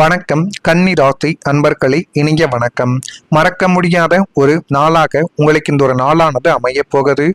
வணக்கம் கன்னி ராசி அன்பர்களே, இனிய வணக்கம். மறக்க முடியாத ஒரு நாளாக உங்களுக்கு இந்த ஒரு நாளானது அமைய போகுது.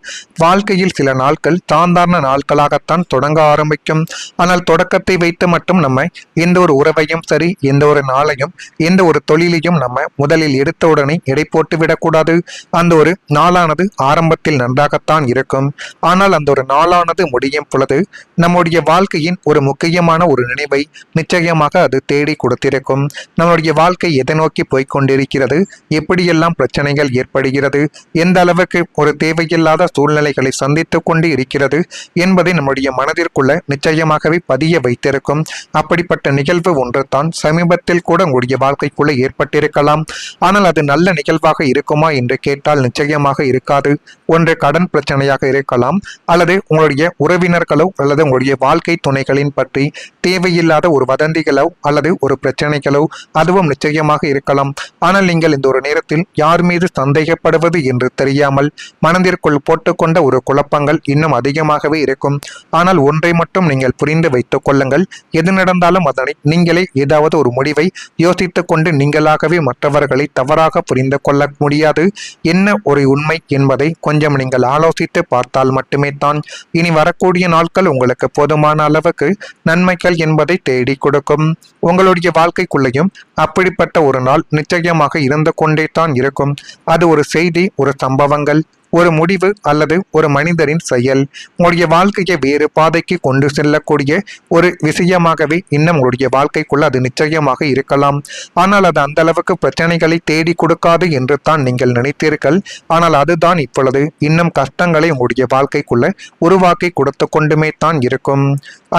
வாழ்க்கையில் சில நாட்கள் சாதாரண நாட்களாகத்தான் தொடங்க ஆரம்பிக்கும். ஆனால் தொடக்கத்தை வைத்து மட்டும் நம்ம எந்த ஒரு உறவையும் சரி, எந்த ஒரு நாளையும், எந்த ஒரு தொழிலையும் நம்ம முதலில் எடுத்தவுடனே எடை போட்டு விடக்கூடாது. அந்த ஒரு நாளானது ஆரம்பத்தில் நன்றாகத்தான் இருக்கும். ஆனால் அந்த ஒரு நாளானது முடியும் பொழுது நம்முடைய வாழ்க்கையின் ஒரு முக்கியமான ஒரு நினைவை நிச்சயமாக அது தேடி கொடுத்திருக்கும். நம்முடைய வாழ்க்கை எதை நோக்கி போய்கொண்டிருக்கிறது, எப்படியெல்லாம் பிரச்சனைகள் ஏற்படுகிறது, எந்த அளவுக்கு ஒரு தேவையில்லாத சூழ்நிலைகளை சந்தித்துக் கொண்டு இருக்கிறது என்பதை நம்முடைய மனதிற்குள்ள நிச்சயமாகவே பதிய வைத்திருக்கும். அப்படிப்பட்ட நிகழ்வு ஒன்று தான் சமீபத்தில் கூட உங்களுடைய வாழ்க்கைக்குள்ள ஏற்பட்டிருக்கலாம். ஆனால் அது நல்ல நிகழ்வாக இருக்குமா என்று கேட்டால் நிச்சயமாக இருக்காது. ஒன்று கடன் பிரச்சனையாக இருக்கலாம், அல்லது உங்களுடைய உறவினர்களோ அல்லது உங்களுடைய வாழ்க்கை துணைகளின் பற்றி தேவையில்லாத ஒரு வதந்திகளோ அல்லது ஒரு பிரச்சனைகளோ அதுவும் நிச்சயமாக இருக்கலாம். ஆனால் நீங்கள் இந்த ஒரு நேரத்தில் யார் மீது சந்தேகப்படுவது என்று தெரியாமல் மனதிற்குள் போட்டுக்கொண்ட ஒரு குழப்பங்கள் இன்னும் அதிகமாகவே இருக்கும். ஆனால் ஒன்றை மட்டும் நீங்கள் புரிந்து வைத்துக் கொள்ளுங்கள், எது நடந்தாலும் அதனை நீங்களே ஏதாவது ஒரு முடிவை யோசித்துக் கொண்டு நீங்களாகவே மற்றவர்களை தவறாக புரிந்து கொள்ள முடியாது. என்ன ஒரு உண்மை என்பதை கொஞ்சம் நீங்கள் ஆலோசித்து பார்த்தால் மட்டுமே தான் இனி வரக்கூடிய நாட்கள் உங்களுக்கு போதுமான அளவுக்கு நன்மைகள் என்பதை தேடி கொடுக்கும். உங்களுடைய வாழ்க்கைக்குள்ளேயும் அப்படிப்பட்ட ஒரு நாள் நிச்சயமாக இருந்து கொண்டே தான் இருக்கும். அது ஒரு செய்தி, ஒரு சம்பவங்கள், ஒரு முடிவு அல்லது ஒரு மனிதரின் செயல் உங்களுடைய வாழ்க்கையை வேறு பாதைக்கு கொண்டு செல்லக்கூடிய ஒரு விஷயமாகவே இன்னும் உங்களுடைய வாழ்க்கைக்குள்ள அது நிச்சயமாக இருக்கலாம். ஆனால் அது அந்த அளவுக்கு பிரச்சனைகளை தேடி கொடுக்காது என்று தான் நீங்கள் நினைத்தீர்கள். ஆனால் அதுதான் இப்பொழுது இன்னும் கஷ்டங்களை உங்களுடைய வாழ்க்கைக்குள்ள உருவாக்கி கொடுத்து கொண்டுமே தான் இருக்கும்.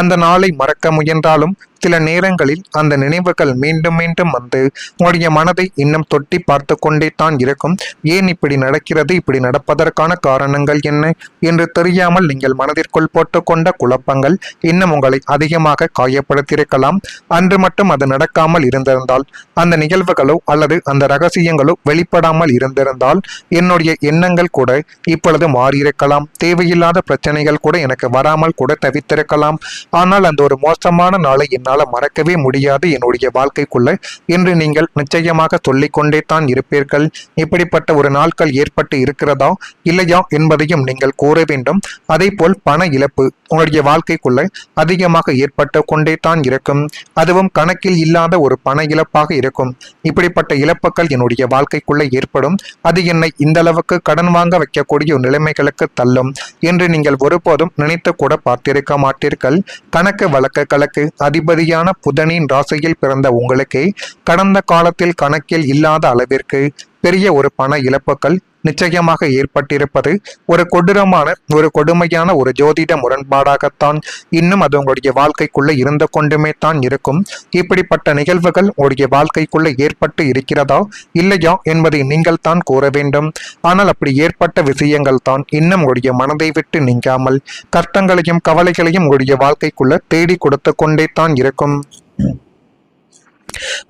அந்த நாளை மறக்க முயன்றாலும் சில நேரங்களில் அந்த நினைவுகள் மீண்டும் மீண்டும் வந்து உங்களுடைய மனதை இன்னும் தொட்டி பார்த்து கொண்டே தான் இருக்கும். ஏன் இப்படி நடக்கிறது, இப்படி நடப்பதற்கான காரணங்கள் என்ன என்று தெரியாமல் நீங்கள் மனதிற்குள் போட்டுக்கொண்ட குழப்பங்கள் இன்னும் உங்களை அதிகமாக காயப்படுத்தியிருக்கலாம். அன்று மட்டும் அது நடக்காமல் இருந்திருந்தால், அந்த நிகழ்வுகளோ அல்லது அந்த ரகசியங்களோ வெளிப்படாமல் இருந்திருந்தால் என்னுடைய எண்ணங்கள் கூட இப்பொழுது மாறியிருக்கலாம். தேவையில்லாத பிரச்சனைகள் கூட எனக்கு வராமல் கூட தவித்திருக்கலாம். ஆனால் அந்த ஒரு மோசமான நாளை என்னால் மறக்கவே முடியாது என்னுடைய வாழ்க்கைக்குள்ள என்று நீங்கள் நிச்சயமாக சொல்லிக்கொண்டே தான் இருப்பீர்கள். இப்படிப்பட்ட ஒரு நாட்கள் ஏற்பட்டு இருக்கிறதா இல்லையா என்பதையும் நீங்கள் கூற வேண்டும். அதே போல் பண இழப்பு உங்களுடைய வாழ்க்கைக்குள்ள அதிகமாக ஏற்பட்டு கொண்டே தான் இருக்கும். அதுவும் கணக்கில் இல்லாத ஒரு பண இழப்பாக இருக்கும். இப்படிப்பட்ட இழப்புகள் என்னுடைய வாழ்க்கைக்குள்ள ஏற்படும். அது என்னை இந்த அளவுக்கு கடன் வாங்க வைக்கக்கூடிய நிலைமைகளுக்கு தள்ளும் என்று நீங்கள் ஒருபோதும் நினைத்து கூட பார்த்திருக்க மாட்டீர்கள். கணக்கு வழக்குகளுக்கு அதிபதியான புதனின் ராசியில் பிறந்த உங்களுக்கு கடந்த காலத்தில் கணக்கில் இல்லாத அளவிற்கு பெரிய ஒரு பண இழப்புகள் நிச்சயமாக ஏற்பட்டிருப்பது ஒரு கொடூரமான ஒரு கொடுமையான ஒரு ஜோதிட முரண்பாடாகத்தான் இன்னும் அது உங்களுடைய வாழ்க்கைக்குள்ள இருந்து கொண்டுமே தான் இருக்கும். இப்படிப்பட்ட நிகழ்வுகள் உங்களுடைய வாழ்க்கைக்குள்ள ஏற்பட்டு இருக்கிறதா இல்லையா என்பதை நீங்கள் தான் கூற வேண்டும். ஆனால் அப்படி ஏற்பட்ட விஷயங்கள் தான் இன்னும் உங்களுடைய மனதை விட்டு நீங்காமல் கஷ்டங்களையும் கவலைகளையும் உங்களுடைய வாழ்க்கைக்குள்ள தேடி கொடுத்து கொண்டே தான் இருக்கும்.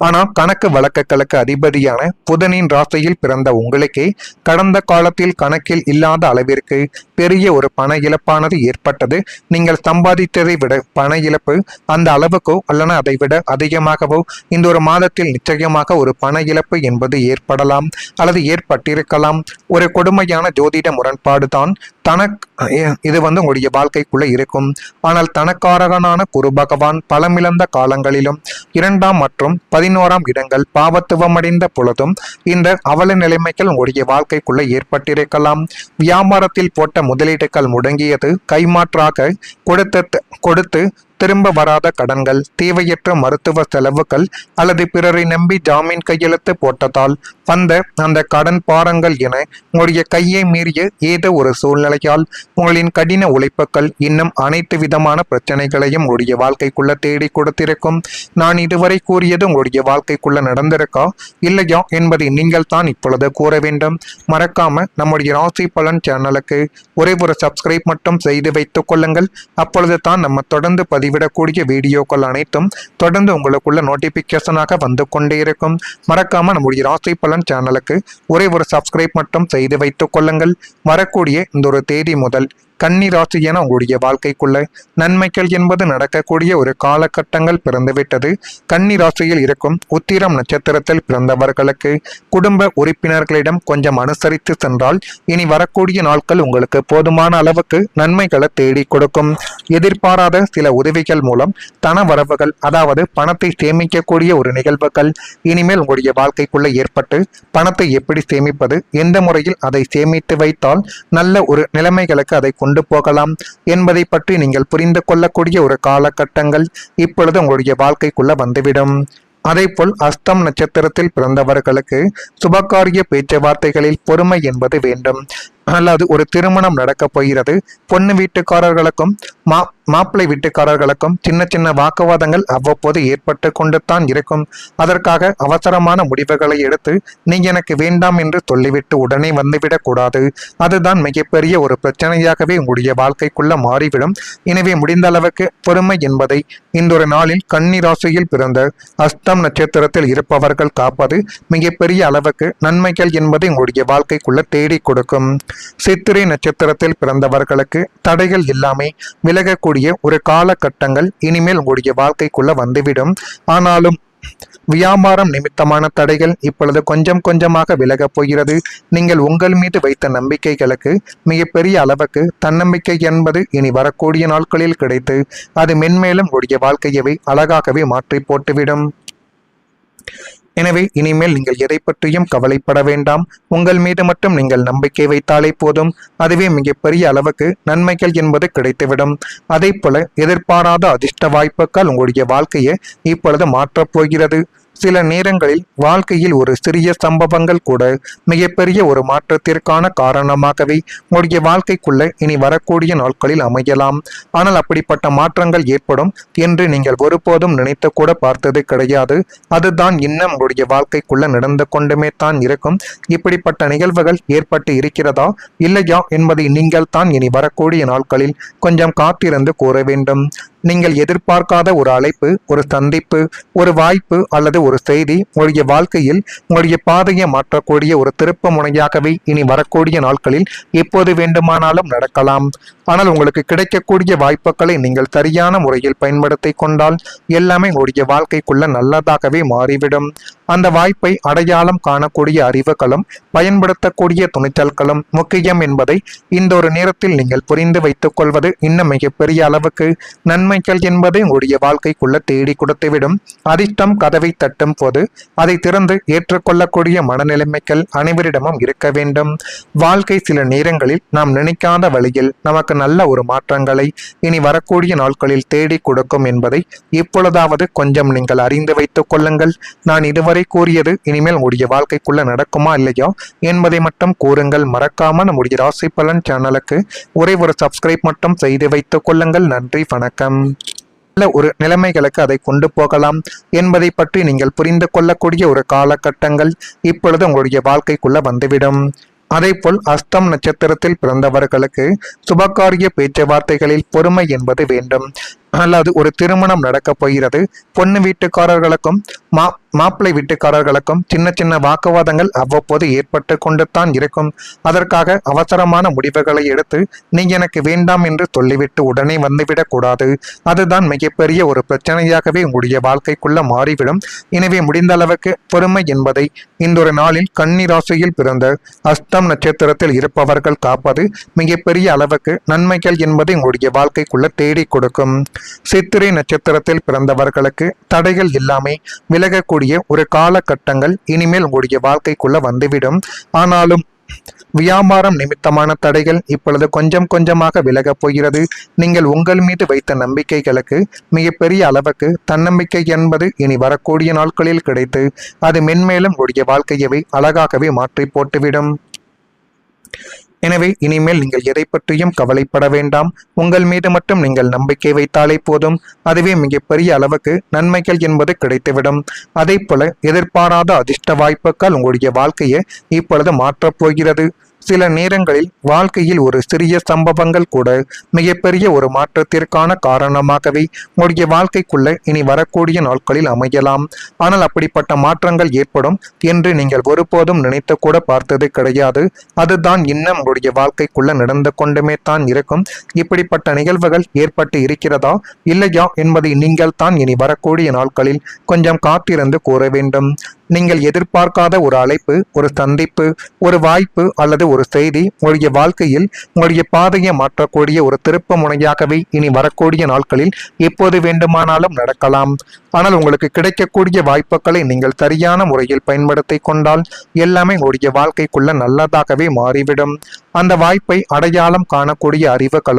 ஆனால் கணக்கு வழக்குகளுக்கு அதிபதியான புதனின் ராசியில் பிறந்த உங்களுக்கு கடந்த காலத்தில் கணக்கில் இல்லாத அளவிற்கு பெரிய ஒரு பண இழப்பானது ஏற்பட்டது. நீங்கள் சம்பாதித்ததை விட பண இழப்பு அந்த அளவுக்கோ அல்லனா அதை விட அதிகமாகவோ இந்த ஒரு மாதத்தில் நிச்சயமாக ஒரு பண இழப்பு என்பது ஏற்படலாம் அல்லது ஏற்பட்டிருக்கலாம். ஒரு கொடுமையான ஜோதிட முரண்பாடு தான் இது உங்களுடைய வாழ்க்கைக்குள்ள இருக்கும். ஆனால் தனக்காரகனான குரு பகவான் பலமிழந்த காலங்களிலும் 2ஆம் மற்றும் 11ஆம் இடங்கள் பாவத்துவமடைந்த பொழுதும் இந்த அவல நிலைமைகள் உங்களுடைய வாழ்க்கைக்குள்ள ஏற்பட்டிருக்கலாம். வியாபாரத்தில் போட்ட முதலீடுகள் முடங்கியது, கைமாற்றாக கொடுத்து திரும்ப வராத கடன்கள், தேவையற்ற மருத்துவ செலவுகள் அல்லது பிறரை நம்பி ஜாமீன் கையெழுத்து போட்டதால் வந்த அந்த கடன் பாரங்கள் என உங்களுடைய கையை மீறிய ஏதோ ஒரு சூழ்நிலையால் உங்களின் கடின உழைப்புகள் இன்னும் அனைத்து விதமான பிரச்சனைகளையும் உங்களுடைய வாழ்க்கைக்குள்ள தேடி கொடுத்திருக்கும். நான் இதுவரை கூறியது உங்களுடைய வாழ்க்கைக்குள்ள நடந்திருக்கா இல்லையா என்பதை நீங்கள் தான் இப்பொழுது கூற வேண்டும். மறக்காம நம்முடைய ராசி பலன் சேனலுக்கு ஒரே ஒரு சப்ஸ்கிரைப் மட்டும் செய்து வைத்துக் கொள்ளுங்கள். அப்பொழுது தான் நம்ம தொடர்ந்து பதிவிடக்கூடிய வீடியோக்கள் அனைத்தும் தொடர்ந்து உங்களுக்குள்ள நோட்டிபிகேஷனாக வந்து கொண்டே இருக்கும். மறக்காம நம்முடைய ராசி பலன் சேனலுக்கு ஒரே ஒரு சப்ஸ்கிரைப் மட்டும் செய்து வைத்துக் கொள்ளுங்கள். வரக்கூடிய இந்த ஒரு தேதி முதல் கன்னி ராசி என உங்களுடைய வாழ்க்கைக்குள்ள நன்மைகள் என்பது நடக்கக்கூடிய ஒரு காலகட்டங்கள் பிறந்துவிட்டது. கன்னி ராசியில் இருக்கும் உத்திரம் நட்சத்திரத்தில் பிறந்தவர்களுக்கு குடும்ப உறுப்பினர்களிடம் கொஞ்சம் அனுசரித்து சென்றால் இனி வரக்கூடிய நாட்கள் உங்களுக்கு போதுமான அளவுக்கு நன்மைகளை தேடி கொடுக்கும். எதிர்பாராத சில உதவிகள் மூலம் தன வரவுகள், அதாவது பணத்தை சேமிக்கக்கூடிய ஒரு நிகழ்வுகள் இனிமேல் உங்களுடைய வாழ்க்கைக்குள்ள ஏற்பட்டு பணத்தை எப்படி சேமிப்பது, எந்த முறையில் அதை சேமித்து வைத்தால் நல்ல ஒரு நிலைமைகளுக்கு அதை கொண்டு போகலாம் என்பதை பற்றி நீங்கள் புரிந்து கொள்ளக்கூடிய ஒரு காலகட்டங்கள் இப்பொழுது உங்களுடைய வாழ்க்கைக்குள்ள வந்துவிடும். அதேபோல் அஸ்தம் நட்சத்திரத்தில் பிறந்தவர்களுக்கு சுபகாரிய பேச்சுவார்த்தைகளில் பொறுமை என்பது வேண்டும். அல்லது ஒரு திருமணம் நடக்கப் போகிறது. பொண்ணு வீட்டுக்காரர்களுக்கும் மாப்பிள்ளை வீட்டுக்காரர்களுக்கும் சின்ன சின்ன வாக்குவாதங்கள் அவ்வப்போது ஏற்பட்டு கொண்டு தான் இருக்கும். அதற்காக அவசரமான முடிவுகளை எடுத்து நீ எனக்கு வேண்டாம் என்று சொல்லிவிட்டு உடனே வந்துவிடக் கூடாது. அதுதான் மிகப்பெரிய ஒரு பிரச்சனையாகவே உங்களுடைய வாழ்க்கைக்குள்ள மாறிவிடும். எனவே முடிந்த அளவுக்கு பொறுமை என்பதை இந்த ஒரு நாளில் கன்னி ராசியில் பிறந்த அஸ்தம் நட்சத்திரத்தில் இருப்பவர்கள் காப்பது மிகப்பெரிய அளவுக்கு நன்மைகள் என்பதை உங்களுடைய வாழ்க்கைக்குள்ள தேடி கொடுக்கும். சித்திரை நட்சத்திரத்தில் பிறந்தவர்களுக்கு தடைகள் இல்லாமை விலகக்கூடிய ஒரு காலகட்டங்கள் இனிமேல் உங்களுடைய வாழ்க்கைக்குள்ள வந்துவிடும். ஆனாலும் வியாபாரம் நிமித்தமான தடைகள் இப்பொழுது கொஞ்சம் கொஞ்சமாக விலகப் போகிறது. நீங்கள் உங்கள் மீது வைத்த நம்பிக்கைகளுக்கு மிகப்பெரிய அளவுக்கு தன்னம்பிக்கை என்பது இனி வரக்கூடிய நாட்களில் கிடைத்து அது மென்மேலும் உங்களுடைய வாழ்க்கையவை அழகாகவே மாற்றி போட்டுவிடும். எனவே இனிமேல் நீங்கள் எதை பற்றியும் கவலைப்பட வேண்டாம். உங்கள் மீது மட்டும் நீங்கள் நம்பிக்கை வைத்தாலே போதும். அதுவே மிகப்பெரிய அளவுக்கு நன்மைகள் என்பது கிடைத்துவிடும். அதே போல எதிர்பாராத அதிர்ஷ்ட வாய்ப்புகள் உங்களுடைய வாழ்க்கையை இப்பொழுது மாற்றப் போகிறது. சில நேரங்களில் வாழ்க்கையில் ஒரு சிறிய சம்பவங்கள் கூட மிகப்பெரிய ஒரு மாற்றத்திற்கான காரணமாகவே உங்களுடைய வாழ்க்கைக்குள்ள இனி வரக்கூடிய நாட்களில் அமையலாம். ஆனால் அப்படிப்பட்ட மாற்றங்கள் ஏற்படும் என்று நீங்கள் ஒருபோதும் நினைத்து கூட பார்த்தது கிடையாது. அதுதான் இன்னும் உங்களுடைய வாழ்க்கைக்குள்ள நடந்து கொண்டுமே தான் இருக்கும். இப்படிப்பட்ட நிகழ்வுகள் ஏற்பட்டு இருக்கிறதா இல்லையா என்பதை நீங்கள் தான் இனி வரக்கூடிய நாட்களில் கொஞ்சம் காத்திருந்து கூற வேண்டும். நீங்கள் எதிர்பார்க்காத ஒரு அழைப்பு, ஒரு சந்திப்பு, ஒரு வாய்ப்பு அல்லது ஒரு செய்தி உங்களுடைய வாழ்க்கையில் உங்களுடைய பாதையை மாற்றக்கூடிய ஒரு திருப்ப முனையாகவே இனி வரக்கூடிய நாட்களில் எப்போது வேண்டுமானாலும் நடக்கலாம். ஆனால் உங்களுக்கு கிடைக்கக்கூடிய வாய்ப்புகளை நீங்கள் சரியான முறையில் பயன்படுத்தி கொண்டால் எல்லாமே உங்களுடைய வாழ்க்கைக்குள்ள நல்லதாகவே மாறிவிடும். அந்த வாய்ப்பை அடையாளம் காணக்கூடிய அறிவுகளும் பயன்படுத்தக்கூடிய துணிச்சல்களும் முக்கியம் என்பதை இந்த ஒரு நேரத்தில் நீங்கள் புரிந்து வைத்துக் கொள்வது இன்னும் மிகப்பெரிய அளவுக்கு நன்மைகள் என்பதை உங்களுடைய வாழ்க்கைக்குள்ள தேடி கொடுத்துவிடும். அதிர்ஷ்டம் கதவை தட்டும் போது அதை திறந்து ஏற்றுக்கொள்ளக்கூடிய மனநிலைமைகள் அனைவரிடமும் இருக்க வேண்டும். வாழ்க்கை சில நேரங்களில் நாம் நினைக்காத வழியில் நமக்கு நல்ல ஒரு மாற்றங்களை இனி வரக்கூடிய நாட்களில் தேடி கொடுக்கும் என்பதை இப்பொழுதாவது கொஞ்சம் நீங்கள் அறிந்து வைத்துக் கொள்ளுங்கள். நான் இதுவரை கூறியது இனிமேல் உங்களுடைய வாழ்க்கைக்குள்ள நடக்குமா இல்லையா என்பதை மட்டும் கூறுங்கள். மறக்காம நம்முடைய ராசி பலன் சேனலுக்கு ஒரே ஒரு சப்ஸ்கிரைப் மட்டும் செய்து வைத்துக் கொள்ளுங்கள். நன்றி, வணக்கம். நல்ல ஒரு நிலைமைகளுக்கு அதை கொண்டு போகலாம் என்பதை பற்றி நீங்கள் புரிந்து கொள்ளக்கூடிய ஒரு காலகட்டங்கள் இப்பொழுது உங்களுடைய வாழ்க்கைக்குள்ள வந்துவிடும். அதேபோல் அஸ்தம் நட்சத்திரத்தில் பிறந்தவர்களுக்கு சுபகாரிய பேச்சுவார்த்தைகளில் பொறுமை என்பது வேண்டும். அல்லது ஒரு திருமணம் நடக்கப் போகிறது. பொண்ணு வீட்டுக்காரர்களுக்கும் மாப்பிள்ளை வீட்டுக்காரர்களுக்கும் சின்ன சின்ன வாக்குவாதங்கள் அவ்வப்போது ஏற்பட்டு கொண்டு தான் இருக்கும். அதற்காக அவசரமான முடிவுகளை எடுத்து நீ எனக்கு வேண்டாம் என்று சொல்லிவிட்டு உடனே வந்துவிடக் கூடாது. அதுதான் மிகப்பெரிய ஒரு பிரச்சனையாகவே உங்களுடைய வாழ்க்கைக்குள்ள மாறிவிடும். எனவே முடிந்த அளவுக்கு பொறுமை என்பதை இந்த ஒரு நாளில் கன்னி ராசியில் பிறந்த அஸ்தம் நட்சத்திரத்தில் இருப்பவர்கள் காப்பது மிகப்பெரிய அளவுக்கு நன்மைகள் என்பதை உங்களுடைய வாழ்க்கைக்குள்ள தேடி கொடுக்கும். சித்திரை நட்சத்திரத்தில் பிறந்தவர்களுக்கு தடைகள் இல்லாமை விலகக்கூடிய ஒரு காலகட்டங்கள் இனிமேல் உங்களுடைய வாழ்க்கைக்குள்ள வந்துவிடும். ஆனாலும் வியாபாரம் நிமித்தமான தடைகள் இப்பொழுது கொஞ்சம் கொஞ்சமாக விலகப் போகிறது. நீங்கள் உங்கள் மீது வைத்த நம்பிக்கைகளுக்கு மிகப்பெரிய அளவுக்கு தன்னம்பிக்கை என்பது இனி வரக்கூடிய நாட்களில் கிடைத்து அது மென்மேலும் உங்களுடைய வாழ்க்கையவை அழகாகவே மாற்றி போட்டுவிடும். எனவே இனிமேல் நீங்கள் எதை பற்றியும் கவலைப்பட வேண்டாம். உங்கள் மீது மட்டும் நீங்கள் நம்பிக்கை வைத்தாலே போதும். அதுவே மிகப்பெரிய அளவுக்கு நன்மைகள் என்பது கிடைத்துவிடும். அதே போல எதிர்பாராத அதிர்ஷ்ட வாய்ப்புகள் உங்களுடைய வாழ்க்கையை இப்பொழுது மாற்றப் போகிறது. சில நேரங்களில் வாழ்க்கையில் ஒரு சிறிய சம்பவங்கள் கூட மிகப்பெரிய ஒரு மாற்றத்திற்கான காரணமாகவே உங்களுடைய வாழ்க்கைக்குள்ள இனி வரக்கூடிய நாட்களில் அமையலாம். ஆனால் அப்படிப்பட்ட மாற்றங்கள் ஏற்படும் என்று நீங்கள் ஒருபோதும் நினைத்து கூட பார்த்தது கிடையாது. அதுதான் இன்னும் உங்களுடைய வாழ்க்கைக்குள்ள நடந்து கொண்டுமே தான் இருக்கும். இப்படிப்பட்ட நிகழ்வுகள் ஏற்பட்டு இருக்கிறதா இல்லையா என்பதை நீங்கள் தான் இனி வரக்கூடிய நாட்களில் கொஞ்சம் காத்திருந்து கூற வேண்டும். நீங்கள் எதிர்பார்க்காத ஒரு அழைப்பு, ஒரு சந்திப்பு, ஒரு வாய்ப்பு அல்லது ஒரு செய்தி உங்களுடைய வாழ்க்கையில் உங்களுடைய பாதையை மாற்றக்கூடிய ஒரு திருப்ப முனையாகவே இனி வரக்கூடிய நாட்களில் எப்போது வேண்டுமானாலும் நடக்கலாம். ஆனால் உங்களுக்கு கிடைக்கக்கூடிய வாய்ப்புகளை நீங்கள் சரியான முறையில் பயன்படுத்தி கொண்டால் எல்லாமே உங்களுடைய வாழ்க்கைக்குள்ள நல்லதாகவே மாறிவிடும். அந்த வாய்ப்பை அடையாளம் காணக்கூடிய அறிவுகளும்